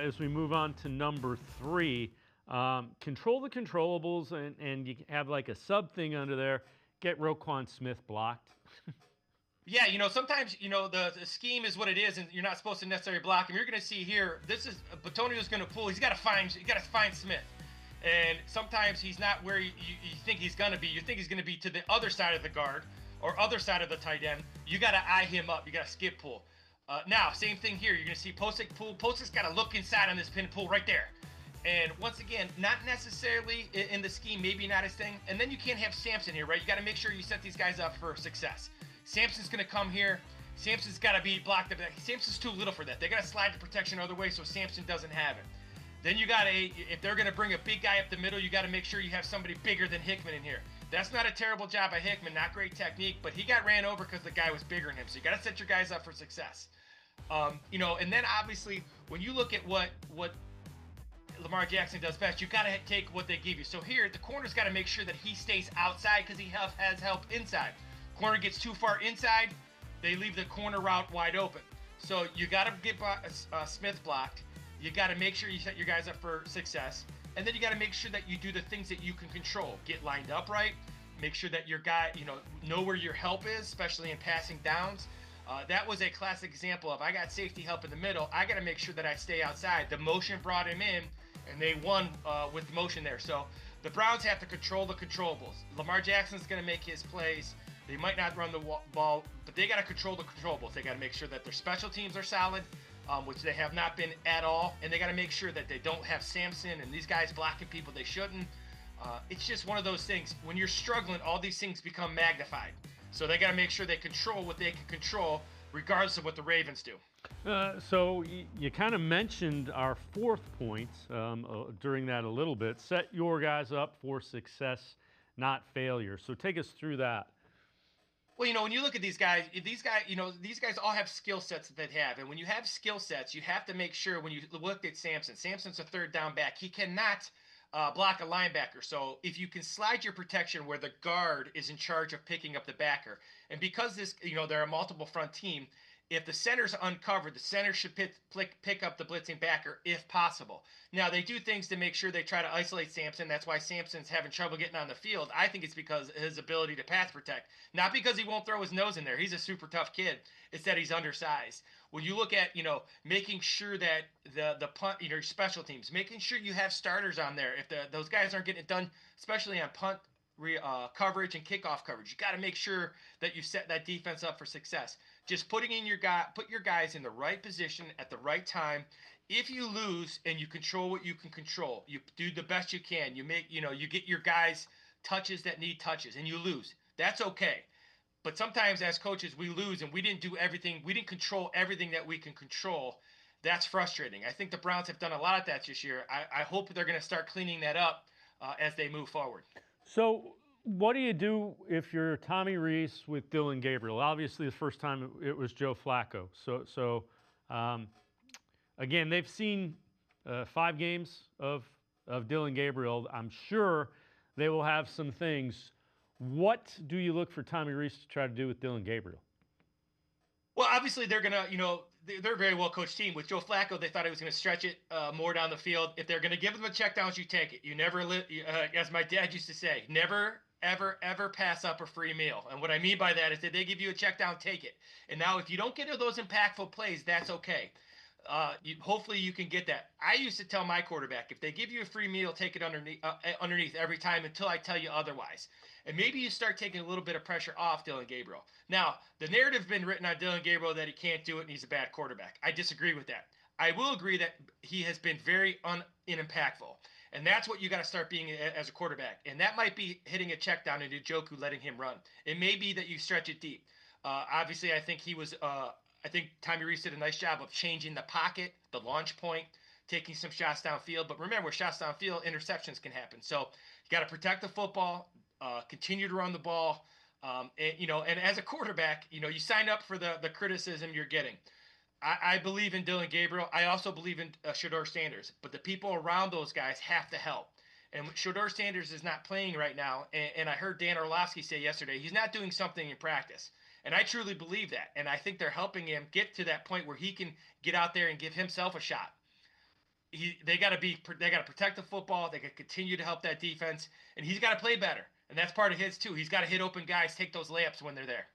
as we move on to number 3, control the controllables, and you have like a sub thing under there. Get Roquan Smith blocked. Yeah, sometimes, the scheme is what it is, and you're not supposed to necessarily block him. You're going to see here, this is, Batonio's going to pull. He's got to find Smith. And sometimes he's not where you think he's going to be. You think he's going to be to the other side of the guard or other side of the tight end. You got to eye him up. You got to skip pull. Now, same thing here. You're going to see Posick pull. Posick's got to look inside on this pin pull right there. And once again, not necessarily in the scheme, maybe not his thing. And then you can't have Sampson here, right? You got to make sure you set these guys up for success. Sampson's going to come here. Sampson's got to be blocked. Sampson's too little for that. They got to slide the protection other way so Sampson doesn't have it. Then you got if they're going to bring a big guy up the middle, you got to make sure you have somebody bigger than Hickman in here. That's not a terrible job by Hickman, not great technique, but he got ran over because the guy was bigger than him. So you got to set your guys up for success. And then obviously when you look at what Lamar Jackson does best, you got to take what they give you. So here, the corner's got to make sure that he stays outside because he has help inside. Corner gets too far inside, they leave the corner route wide open. So you got to get Smith blocked. You got to make sure you set your guys up for success. And then you got to make sure that you do the things that you can control. Get lined up right. Make sure that your guy, know where your help is, especially in passing downs. That was a classic example of I got safety help in the middle. I got to make sure that I stay outside. The motion brought him in, and they won with motion there. So the Browns have to control the controllables. Lamar Jackson's going to make his plays. They might not run the ball, but they got to control the controllables. They got to make sure that their special teams are solid, which they have not been at all. And they got to make sure that they don't have Sampson and these guys blocking people they shouldn't. It's just one of those things. When you're struggling, all these things become magnified. So they got to make sure they control what they can control, regardless of what the Ravens do. So you kind of mentioned our 4th point during that a little bit. Set your guys up for success, not failure. So take us through that. Well, when you look at these guys all have skill sets that they have. And when you have skill sets, you have to make sure when you look at Sampson's a third down back. He cannot block a linebacker. So if you can slide your protection where the guard is in charge of picking up the backer, and because they're a multiple front team, if the center's uncovered, the center should pick up the blitzing backer if possible. Now, they do things to make sure they try to isolate Sampson. That's why Sampson's having trouble getting on the field. I think it's because of his ability to pass protect. Not because he won't throw his nose in there. He's a super tough kid. It's that he's undersized. When you look at, making sure that the punt, your special teams, making sure you have starters on there. If those guys aren't getting it done, especially on punt coverage and kickoff coverage, you got to make sure that you set that defense up for success. Just put your guys in the right position at the right time. If you lose and you control what you can control, you do the best you can. You get your guys touches that need touches, and you lose. That's okay. But sometimes as coaches, we lose and we didn't do everything. We didn't control everything that we can control. That's frustrating. I think the Browns have done a lot of that this year. I hope they're going to start cleaning that up as they move forward. So what do you do if you're Tommy Rees with Dillon Gabriel? Obviously, the first time it was Joe Flacco. So again, they've seen 5 games of Dillon Gabriel. I'm sure they will have some things. What do you look for Tommy Rees to try to do with Dillon Gabriel? Well, obviously they're going to, they're a very well-coached team. With Joe Flacco, they thought he was going to stretch it more down the field. If they're going to give them a checkdowns, you take it. You never, as my dad used to say, never, ever, ever pass up a free meal. And what I mean by that is that they give you a check down, take it. And now if you don't get to those impactful plays, that's okay. Hopefully you can get that. I used to tell my quarterback, if they give you a free meal, take it underneath every time until I tell you otherwise. And maybe you start taking a little bit of pressure off Dillon Gabriel. Now, the narrative's been written on Dillon Gabriel that he can't do it and he's a bad quarterback. I disagree with that. I will agree that he has been very unimpactful. And that's what you got to start being as a quarterback. And that might be hitting a check down into Njoku, letting him run. It may be that you stretch it deep. Obviously, I think I think Tommy Rees did a nice job of changing the pocket, the launch point, taking some shots downfield. But remember, with shots downfield, interceptions can happen. So you got to protect the football, continue to run the ball. And as a quarterback, you sign up for the criticism you're getting. I believe in Dillon Gabriel. I also believe in Shedeur Sanders. But the people around those guys have to help. And Shedeur Sanders is not playing right now. And I heard Dan Orlovsky say yesterday, he's not doing something in practice. And I truly believe that. And I think they're helping him get to that point where he can get out there and give himself a shot. they got to protect the football. They got to continue to help that defense, and he's got to play better. And that's part of his too. He's got to hit open guys, take those layups when they're there.